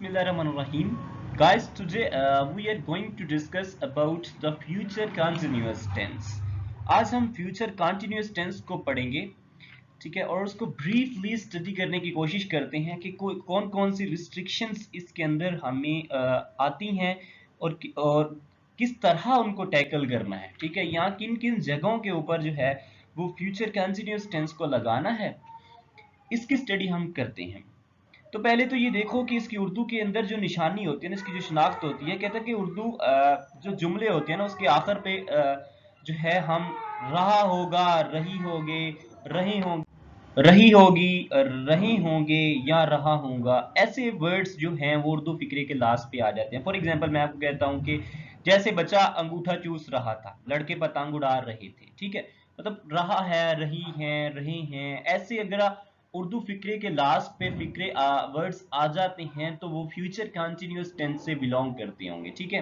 Bismillahirrahmanirrahim. Guys, today we are going to discuss about the future continuous tense. आज हम future continuous tense को पढ़ेंगे, ठीक है, और उसको ब्रीफली स्टडी करने की कोशिश करते हैं कि कौन कौन सी रिस्ट्रिक्शंस इसके अंदर हमें आती हैं और किस तरह उनको टैकल करना है, ठीक है, यहाँ किन किन जगहों के ऊपर जो है वो फ्यूचर कंटिन्यूअस टेंस को लगाना है, इसकी स्टडी हम करते हैं। तो पहले तो ये देखो कि इसकी उर्दू के अंदर जो निशानी होती है ना, इसकी जो शनाख्त होती है, कहते हैं कि उर्दू जो जुमले होते हैं ना, उसके आखिर पे जो है हम रहा होगा, रही होगे, रहे होंगे, रही होगी, रहे होंगे या रहा होगा, ऐसे वर्ड्स जो हैं वो उर्दू फिक्रे के लास्ट पे आ जाते हैं। फॉर एग्जांपल मैं आपको कहता हूँ कि जैसे बच्चा अंगूठा चूस रहा था, लड़के पतंग उड़ा रहे थे, ठीक है, मतलब रहा है, रही है, रहे हैं, ऐसे अगर उर्दू फिक्रे के लास्ट पे फिक्रे वर्ड्स आ जाते हैं तो वो फ्यूचर कंटिन्यूअस टेंस से बिलोंग करते होंगे, ठीक है।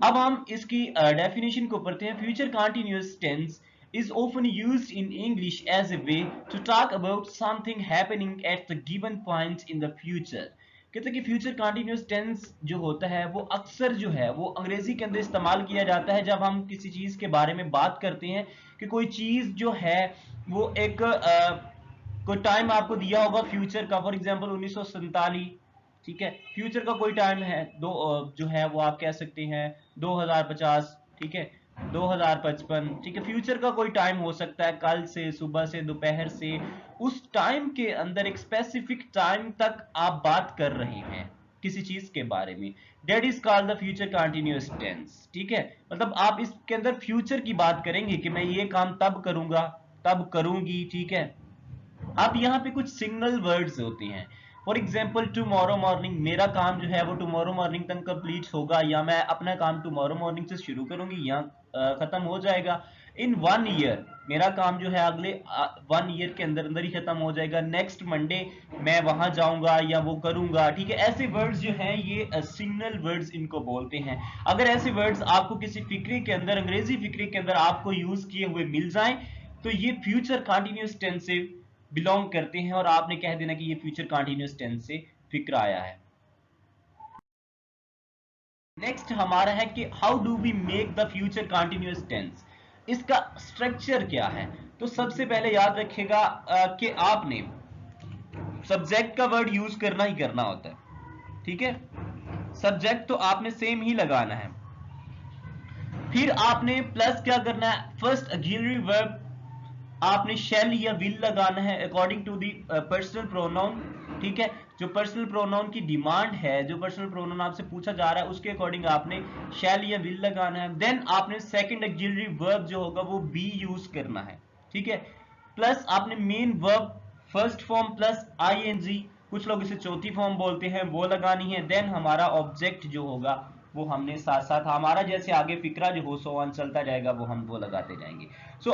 अब हम इसकी डेफिनेशन को पढ़ते हैं। Future continuous tense is often used in English as a way to talk about something happening at the given point in the future. कहते हैं कि फ्यूचर कंटिन्यूअस टेंस जो होता है वो अक्सर जो है वो अंग्रेजी के अंदर इस्तेमाल किया जाता है जब हम किसी चीज के बारे में बात करते हैं कि कोई चीज जो है वो एक कोई टाइम आपको दिया होगा फ्यूचर का, फॉर एग्जांपल 1947, ठीक है, फ्यूचर का कोई टाइम है दो जो है वो आप कह सकते हैं 2050, ठीक है, 2055, ठीक है, फ्यूचर का कोई टाइम हो सकता है, कल से, सुबह से, दोपहर से, उस टाइम के अंदर एक स्पेसिफिक टाइम तक आप बात कर रहे हैं किसी चीज के बारे में, that is called the future continuous tense, ठीक है। मतलब आप इसके अंदर फ्यूचर की बात करेंगे कि मैं ये काम तब करूंगा, तब करूंगी, ठीक है। अब यहाँ पे कुछ सिग्नल वर्ड्स होते हैं, फॉर एग्जाम्पल टुमारो मॉर्निंग, मेरा काम जो है वो टुमारो मॉर्निंग तक कंप्लीट होगा, या मैं अपना काम टुमारो मॉर्निंग से शुरू करूंगी या खत्म हो जाएगा। इन 1 ईयर, मेरा काम जो है अगले 1 ईयर के अंदर अंदर ही खत्म हो जाएगा, नेक्स्ट मंडे मैं वहां जाऊंगा या वो करूंगा, ठीक है। ऐसे वर्ड्स जो हैं ये सिग्नल वर्ड्स इनको बोलते हैं। अगर ऐसे वर्ड्स आपको किसी फिक्रे के अंदर, अंग्रेजी फिक्रे के अंदर आपको यूज किए हुए मिल जाएं तो ये फ्यूचर कंटिन्यूअस टेंस से बिलोंग करते हैं और आपने कह देना कि ये फ्यूचर कंटिन्यूअस टेंस से फिक्र आया है। नेक्स्ट हमारा है कि how do we make the future continuous tense, इसका स्ट्रक्चर क्या है। तो सबसे पहले याद रखिएगा कि आपने सब्जेक्ट का वर्ड यूज करना ही करना होता है, ठीक है, सब्जेक्ट तो आपने सेम ही लगाना है। फिर आपने प्लस क्या करना है, फर्स्ट ऑक्सिलरी वर्ब आपने शैल या विल लगाना है according to the personal pronoun, ठीक है, जो पर्सनल प्रोनाउन की डिमांड है, जो पर्सनल प्रोनाउन आपसे पूछा जा रहा है उसके अकॉर्डिंग आपने शैल या विल लगाना है। देन आपने सेकंड ऑक्सिलरी वर्ब जो होगा वो बी यूज करना है, ठीक है, प्लस आपने main verb first form plus ING, कुछ लोग इसे चौथी फॉर्म बोलते हैं, वो लगानी है। देन हमारा ऑब्जेक्ट जो होगा वो हमने साथ साथ हमारा जैसे आगे फिक्रा जो हो सो ऑन चलता जाएगा वो हम वो लगाते जाएंगे। सो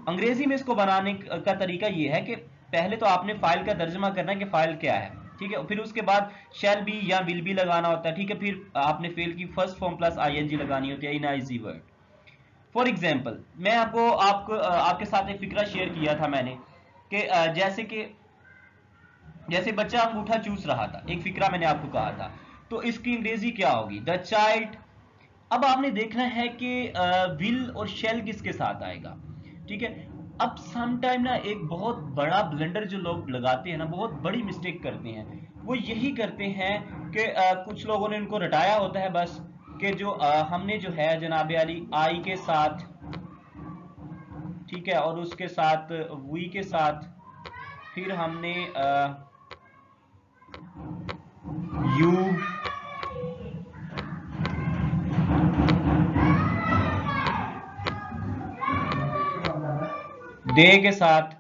अंग्रेजी में इसको बनाने का तरीका ये है कि पहले तो आपने फाइल का तर्जमा करना है कि फाइल क्या है, ठीक है, फिर उसके बाद शैल बी या विल बी लगाना होता है, ठीक है, फिर आपने फेल की फर्स्ट फॉर्म प्लस आईएनजी लगानी होती है इन आईजी वर्ड। फॉर एग्जाम्पल मैं आपके साथ एक फिक्रा शेयर किया था मैंने कि जैसे बच्चा अंगूठा चूस रहा था, एक फिक्रा मैंने आपको कहा था, तो इसकी अंग्रेजी क्या होगी, द चाइल्ड। अब आपने देखना है कि विल और शेल किसके साथ आएगा, ठीक है। अब सम टाइम ना एक बहुत बड़ा ब्लेंडर जो लोग लगाते हैं ना, बहुत बड़ी मिस्टेक करते हैं, वो यही करते हैं कि कुछ लोगों ने उनको रटाया होता है बस कि जो हमने जो है जनाबे अली आई के साथ, ठीक है, और उसके साथ वी के साथ, फिर हमने यू, दे के साथ,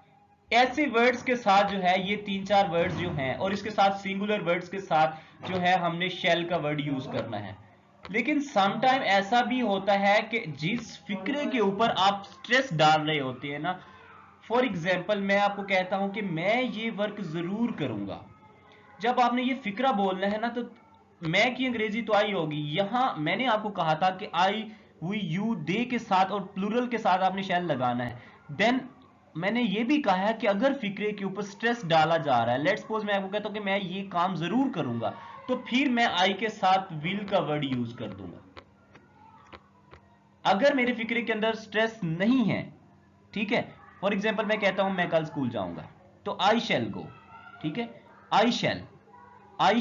ऐसे वर्ड्स के साथ जो है ये 3-4 वर्ड्स जो हैं, और इसके साथ सिंगुलर वर्ड्स के साथ जो है हमने शेल का वर्ड यूज करना है। लेकिन समटाइम ऐसा भी होता है कि जिस फिक्रे के ऊपर आप स्ट्रेस डाल रहे होते हैं ना, फॉर एग्जाम्पल मैं आपको कहता हूं कि मैं ये वर्क जरूर करूंगा, जब आपने ये फिक्रा बोलना है ना तो मैं की अंग्रेजी तो आई होगी, यहां मैंने आपको कहा था कि आई, वी, यू, दे के साथ और प्लूरल के साथ आपने शैल लगाना है। देन मैंने ये भी कहा है कि अगर फिक्रे के ऊपर स्ट्रेस डाला जा रहा है, लेट्स सपोज मैं आपको कहता हूं कि मैं ये काम जरूर करूंगा, तो फिर मैं आई के साथ विल का वर्ड यूज कर दूंगा। अगर मेरे फिक्रे के अंदर स्ट्रेस नहीं है, ठीक है, फॉर एग्जाम्पल मैं कहता हूं मैं कल स्कूल जाऊंगा, तो आई शैल गो, ठीक है, I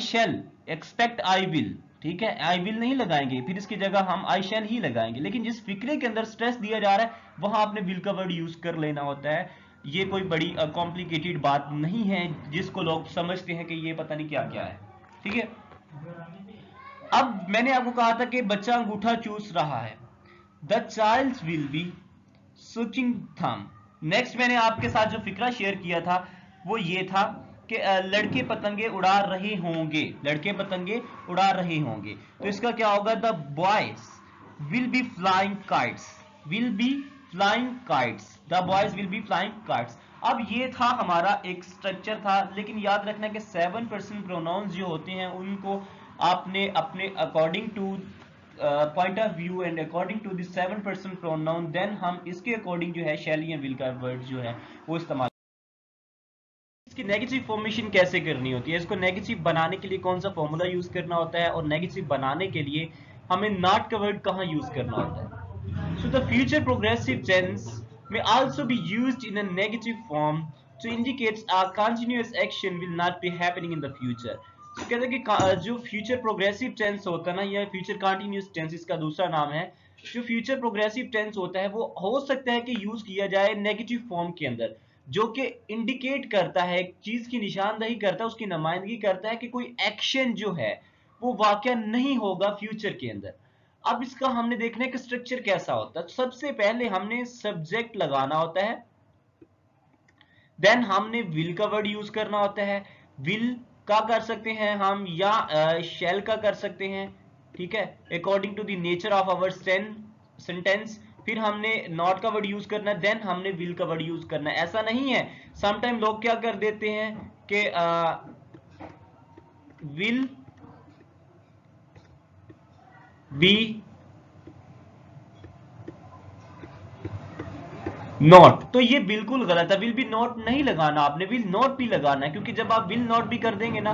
shell expect I will, ठीक है, आई विल नहीं लगाएंगे, फिर इसकी जगह हम आई शैल ही लगाएंगे। लेकिन जिस फिक्रे के अंदर स्ट्रेस दिया जा रहा है वहां आपने विल का वर्ड यूज कर लेना होता है। ये कोई बड़ी कॉम्प्लिकेटेड बात नहीं है जिसको लोग समझते हैं कि ये पता नहीं क्या क्या है, ठीक है। अब मैंने आपको कहा था कि बच्चा अंगूठा चूस रहा है, द चाइल्ड विल बी सुचिंग थम। नेक्स्ट मैंने आपके साथ जो फिक्रा शेयर किया था वो ये था कि लड़के पतंगे उड़ा रहे होंगे, लड़के पतंगे उड़ा रहे होंगे, तो इसका क्या होगा, the boys will be flying kites, will be flying kites, the boys will be flying kites. अब ये था हमारा एक स्ट्रक्चर था, लेकिन याद रखना कि 7 पर्सन प्रोनाउंस जो होते हैं उनको आपने अपने according to point of view and according to the 7 person pronoun, then हम इसके अकॉर्डिंग जो है शैल या विल का वर्ड जो है वो इस्तेमाल। इसकी नेगेटिव फॉर्मेशन कैसे करनी होती है, इसको नेगेटिव बनाने के लिए कौन सा फॉर्मूला यूज करना होता है, और नेगेटिव बनाने के लिए हमें नॉट का वर्ड कहां यूज करना होता है। So the future progressive tense may also be used in a negative form to indicate a continuous action will not be happening in the future। तो कहते हैं कि जो फ्यूचर प्रोग्रेसिव टेंस होता है ना, या फ्यूचर कंटिन्यूअस टेंस इसका दूसरा नाम है, जो फ्यूचर प्रोग्रेसिव टेंस होता है वो हो सकता है कि यूज किया जाए नेगेटिव फॉर्म के अंदर, जो कि इंडिकेट करता है, एक चीज की निशानदही करता है, उसकी नुमाइंदगी करता है कि कोई एक्शन जो है वो वाकया नहीं होगा फ्यूचर के अंदर। अब इसका हमने देखना है कि स्ट्रक्चर कैसा होता है। सबसे पहले हमने सब्जेक्ट लगाना होता है, देन हमने विल का वर्ड यूज करना होता है। विल का कर सकते हैं हम, या शैल का कर सकते हैं, ठीक है, according to the nature of our sentence. फिर हमने नॉट का वर्ड यूज करना है, देन हमने विल का वर्ड यूज करना है। ऐसा नहीं है, समटाइम लोग क्या कर देते हैं कि विल बी नॉट, तो ये बिल्कुल गलत है। विल बी नॉट नहीं लगाना आपने, विल नॉट भी लगाना है, क्योंकि जब आप विल नॉट भी कर देंगे ना,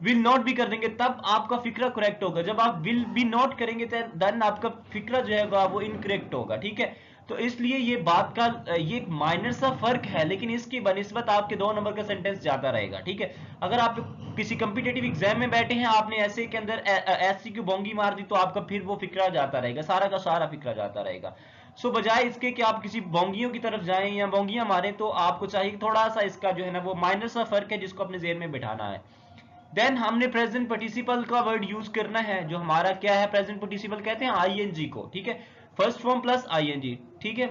विल नॉट भी कर देंगे तब आपका फिक्रा करेक्ट होगा। जब आप विल बी नॉट करेंगे देन आपका फिक्रा जो है वो इनकरेक्ट होगा, ठीक है। तो इसलिए ये बात का ये एक माइनर सा फर्क है, लेकिन इसकी बनिस्बत आपके 2 नंबर का सेंटेंस ज्यादा रहेगा, ठीक है। अगर आप किसी कंपिटेटिव एग्जाम में बैठे हैं, आपने ऐसे के अंदर ऐसी की बोंगी मार दी, तो आपका फिर वो फिक्रा जाता रहेगा, सारा का सारा फिक्रा जाता रहेगा। सो बजाय इसके कि आप किसी बोंगियों की तरफ जाएं या बोंगियां मारें, तो आपको चाहिए थोड़ा सा इसका जो है ना वो माइनर सा फर्क है जिसको अपने जेहन में बिठाना है। देन हमने प्रेजेंट पार्टिसिपल का वर्ड यूज करना है, जो हमारा क्या है, प्रेजेंट पार्टिसिपल कहते हैं आईएनजी को, ठीक है, फर्स्ट फॉर्म प्लस आईएनजी, ठीक है।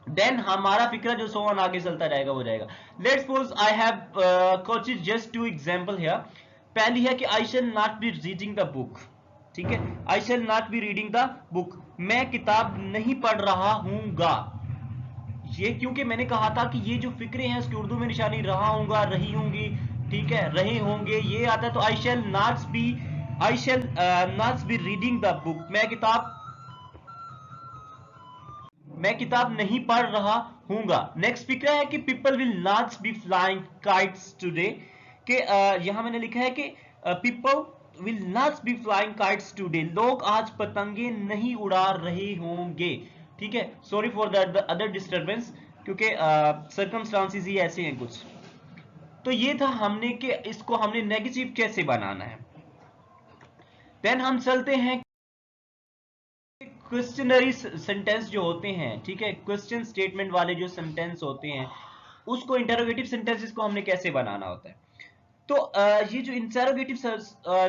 देन हमारा फिक्रा जो सो ऑन आगे चलता रहेगा वो जाएगा। Let's suppose I have coached just 2 example here. पहली है कि I shall not be reading the book, ठीक है, I shall not be reading the book, मैं किताब नहीं पढ़ रहा हूंगा। ये क्योंकि मैंने कहा था कि ये जो फिक्रे हैं उसकी उर्दू में निशानी रहा हूंगा, रही होंगी, ठीक है, रहे होंगे, ये आता है। तो I shall not be reading the book, मैं किताब नहीं पढ़ रहा हूंगा। नेक्स्ट फिक्रा है कि people will not be flying kites today, कि यहां मैंने लिखा है कि people will not be flying kites today, लोग आज पतंगे नहीं उड़ा रहे होंगे, ठीक है। Sorry for the other disturbance, क्योंकि सर्कमस्टांसेस ही ऐसे हैं कुछ। तो ये था हमने कि इसको हमने नेगेटिव कैसे बनाना है। देन हम चलते हैं क्वेश्चनरी सेंटेंस जो होते हैं, ठीक है, क्वेश्चन स्टेटमेंट वाले जो सेंटेंस होते हैं उसको इंटरोगेटिव सेंटेंसेस को हमने कैसे बनाना होता है। तो ये जो इंटरोगेटिव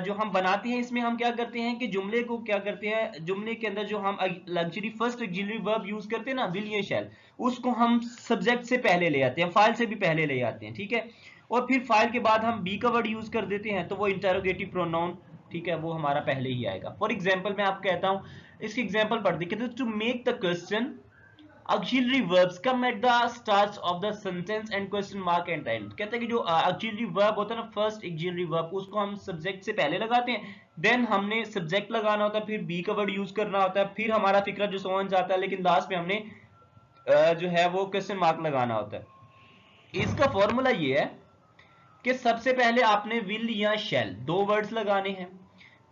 जो हम बनाते हैं, इसमें हम क्या करते हैं कि जुमले को क्या करते हैं, जुमले के अंदर जो हम luxury first auxiliary verb use करते हैं ना, विल या शैल, उसको हम सब्जेक्ट से पहले ले आते हैं, फाइल से भी पहले ले आते हैं, ठीक है। और फिर फाइल के बाद हम बी का वर्ड यूज कर देते हैं, तो वो इंटरोगेटिव प्रोनाउन, ठीक है, वो हमारा पहले ही आएगा। फॉर एग्जाम्पल मैं आपको कहता हूं, इसकी एग्जाम्पल पढ़ते कहते to make the question auxiliary verbs come at the start of the sentence and question mark at the end। कहते हैं कि जो auxiliary verb होता है ना, फर्स्ट auxiliary verb, उसको हम सब्जेक्ट से पहले लगाते हैं, देन हमने सब्जेक्ट लगाना होता है, फिर बी का वर्ड यूज करना होता है, फिर हमारा फिक्रा जो समझ जाता है, लेकिन लास्ट में हमने जो है वो क्वेश्चन मार्क लगाना होता है। इसका फॉर्मूला ये है कि सबसे पहले आपने विल या शैल दो वर्ड्स लगाने हैं,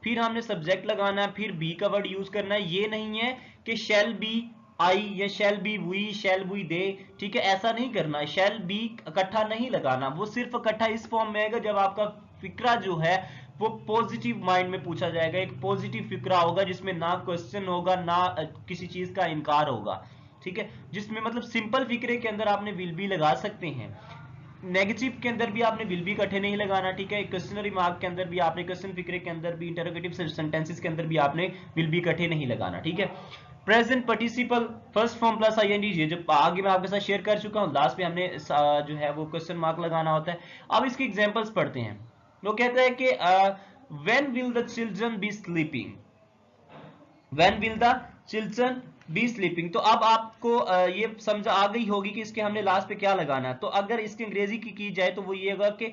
फिर हमने सब्जेक्ट लगाना है, फिर बी का वर्ड यूज करना है। ये नहीं है कि शैल बी आई या shall be we, shall be they, ठीक है, ऐसा नहीं करना है। शैल बी इकट्ठा नहीं लगाना, वो सिर्फ इकट्ठा इस फॉर्म में आएगा जब आपका फिक्रा जो है वो पॉजिटिव माइंड में पूछा जाएगा, एक पॉजिटिव फिक्रा होगा जिसमें ना क्वेश्चन होगा ना किसी चीज का इनकार होगा, ठीक है, जिसमें मतलब सिंपल फिक्रे के अंदर आपने विल बी लगा सकते हैं, नेगेटिव के अंदर भी आपने विल बी इकट्ठे नहीं लगाना, ठीक है, क्वेश्चनरी मार्क के अंदर भी आपने, क्वेश्चन फिक्रे के अंदर भी, इंटरोगेटिव सेंटेंसेस के अंदर भी आपने विल बी इकट्ठे नहीं लगाना, ठीक है। Present participle first form plus ING, ये जो आगे मैं आपके साथ शेयर कर चुका हूं, लास्ट में हमने जो है वो क्वेश्चन मार्क लगाना होता है। अब इसके एग्जांपल्स पढ़ते हैं। वो कहता है कि when will the children B sleeping, when will the children B sleeping. तो अब आपको ये समझ आ गई होगी कि इसके हमने लास्ट पे क्या लगाना है। तो अगर इसकी अंग्रेजी की जाए तो वो ये होगा कि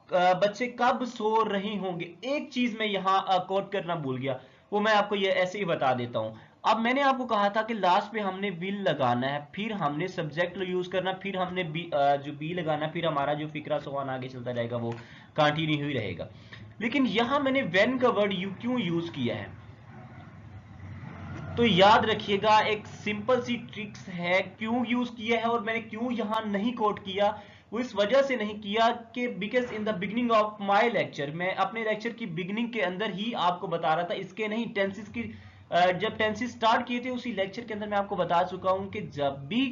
बच्चे कब सो रहे होंगे। एक चीज मैं यहाँ कोट करना भूल गया, वो मैं आपको ये ऐसे ही बता देता हूं। अब मैंने आपको कहा था कि लास्ट पे हमने विल लगाना है, फिर हमने सब्जेक्ट यूज करना, फिर हमने जो बी लगाना, फिर हमारा जो फिक्रा सवाल आगे चलता जाएगा वो कंटिन्यू ही रहेगा। लेकिन यहां मैंने व्हेन का वर्ड क्यों यूज किया है, तो याद रखिएगा एक सिंपल सी ट्रिक्स है क्यों यूज किया है, और मैंने क्यों यहां नहीं कोट किया। वो इस वजह से नहीं किया कि because in the beginning of my lecture, मैं अपने लेक्चर की बिगिनिंग के अंदर ही आपको बता रहा था, इसके नहीं, टेंसेस की जब टेंसेस स्टार्ट किए थे उसी लेक्चर के अंदर मैं आपको बता चुका हूं कि जब भी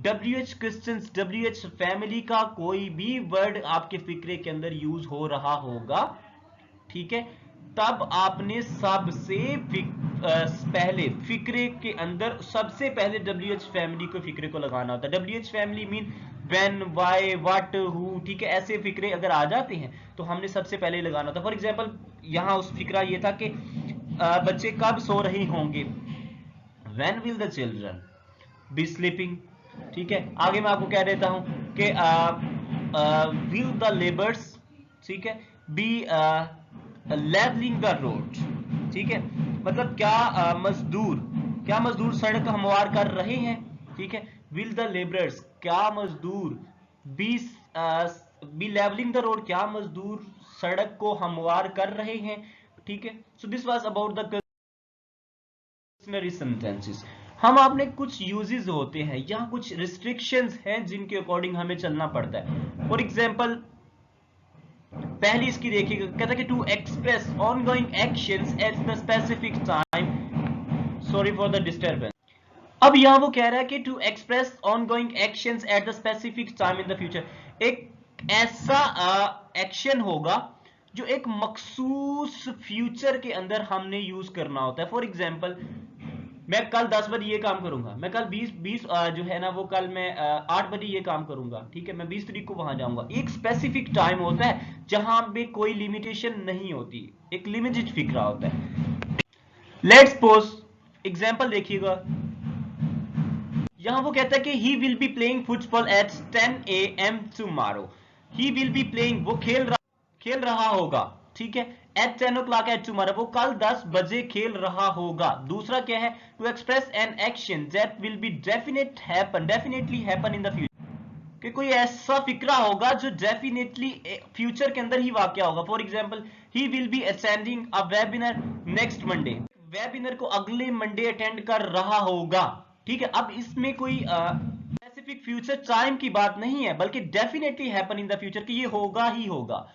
WH क्वेश्चंस, WH फैमिली का कोई भी वर्ड आपके फिक्रे के अंदर यूज हो रहा होगा, ठीक है, तब आपने सबसे पहले फिक्रे के अंदर सबसे पहले WH फैमिली को फिक्रे को लगाना होता है। WH family mean when, why, what, who, ठीक है, ऐसे फिक्रे अगर आ जाते हैं तो हमने सबसे पहले लगाना होता है। फॉर एग्जांपल यहां उस फिक्रा ये था कि बच्चे कब सो रहे होंगे, when will the children B sleeping, ठीक है। आगे मैं आपको कह देता हूं कि विल द लेबर्स, ठीक है, बी लेवलिंग द रोड, ठीक है, मतलब क्या मजदूर सड़क हमवार कर रहे हैं, ठीक है। विल द लेबरर्स, क्या मजदूर, be be levelling the road, क्या मजदूर सड़क को हमवार कर रहे हैं, ठीक है। So this was about the sentences. हम आपने कुछ यूजेस होते हैं, यहाँ कुछ रिस्ट्रिक्शंस हैं जिनके अकॉर्डिंग हमें चलना पड़ता है। फॉर एग्जांपल पहली इसकी देखिएगा, कहता है कि to express ongoing actions at the specific time, sorry for the disturbance. अब यहां वो कह रहा है कि to express ongoing actions at the specific time in the future, एक ऐसा एक्शन होगा जो एक मखसूस फ्यूचर के अंदर हमने यूज करना होता है। फॉर एग्जांपल मैं कल 10 बजे ये काम करूंगा, मैं कल 20 जो है ना वो कल मैं 8 बजे ये काम करूंगा, ठीक है, मैं 20 तारीख को वहां जाऊंगा। एक स्पेसिफिक टाइम होता है जहां पे कोई लिमिटेशन नहीं होती, एक लिमिटेड फिक्रा होता है। लेट्स सपोज एग्जांपल देखिएगा, यहां वो कहता है कि he will be playing football at 10 AM tomorrow. He will be playing, वो खेल रहा होगा, ठीक है, एट 10 o'clock एट टुमारो, वो कल 10 बजे खेल रहा होगा। दूसरा क्या है, to express an action that will be definitely happen in the future, कि कोई ऐसा फिक्रा होगा जो डेफिनेटली फ्यूचर के अंदर ही वाकया होगा। For example he will be attending a webinar next Monday, webinar को अगले मंडे अटेंड कर रहा होगा, ठीक है। अब इसमें कोई स्पेसिफिक फ्यूचर टाइम की बात नहीं है, बल्कि definitely happen in the future, कि ये होगा ही होगा।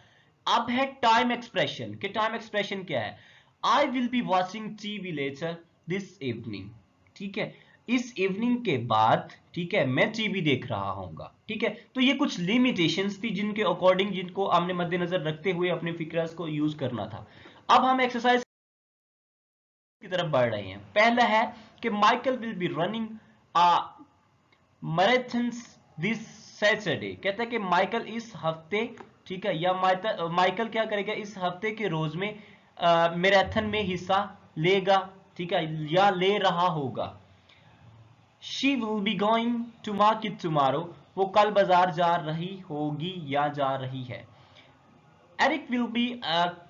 अब है टाइम एक्सप्रेशन, कि टाइम एक्सप्रेशन क्या है, I will be watching TV later this evening, ठीक है, इस इवनिंग के बाद, ठीक है, मैं टीवी देख रहा हूंगा, ठीक है। तो ये कुछ लिमिटेशंस थी जिनके अकॉर्डिंग, जिनको हमने मद्देनजर रखते हुए अपने फिक्रास को यूज करना था। अब हम एक्सरसाइज की तरफ बढ़ रहे हैं। पहला है कि Michael will be running marathon this Saturday, कहता है कि माइकल इस हफ्ते, ठीक है, या माइकल क्या करेगा इस हफ्ते के रोज में मैराथन में हिस्सा लेगा, ठीक है, या ले रहा होगा। She will be going to market tomorrow, वो कल बाजार जा रही होगी या जा रही है। Eric will be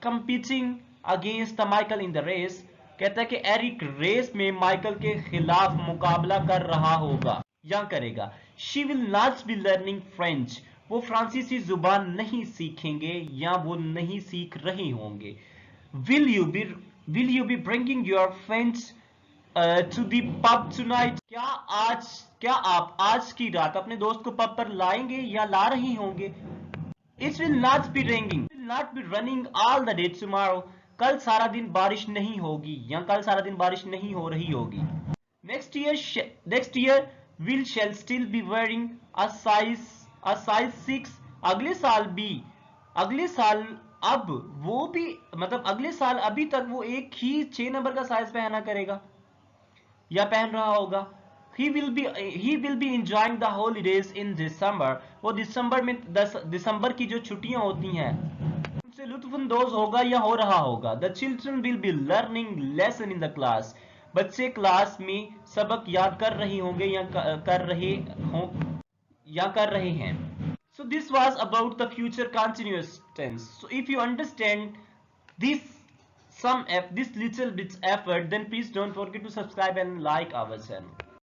competing against the Michael in the race, कहता है कि एरिक रेस में माइकल के खिलाफ मुकाबला कर रहा होगा। या करेगा। She will not be learning French, वो फ्रांसीसी जुबान नहीं सीखेंगे या वो नहीं सीख रहे होंगे। Will you be bringing your friends to the pub tonight, क्या आप आज की रात अपने दोस्त को पब पर लाएंगे या ला रही होंगे। It will not be raining, will not be running all the day tomorrow, कल सारा दिन बारिश नहीं होगी या कल सारा दिन बारिश नहीं हो रही होगी। Next year will shell still be wearing a size 6, अगले साल अब वो भी, मतलब अगले साल अभी तक वो एक ही 6 नंबर का साइज पहना करेगा या पहन रहा होगा। he will be enjoying the holidays in December, वो दिसंबर की जो छुट्टियां होती हैं उनसे लुत्फानंदोज होगा या हो रहा होगा। The children will be learning lesson in the class, बच्चे क्लास में सबक याद कर रही होंगे या कर रहे हैं। So this was about the future continuous tense. So if you understand this this little bit effort, then please don't forget to subscribe and like our channel.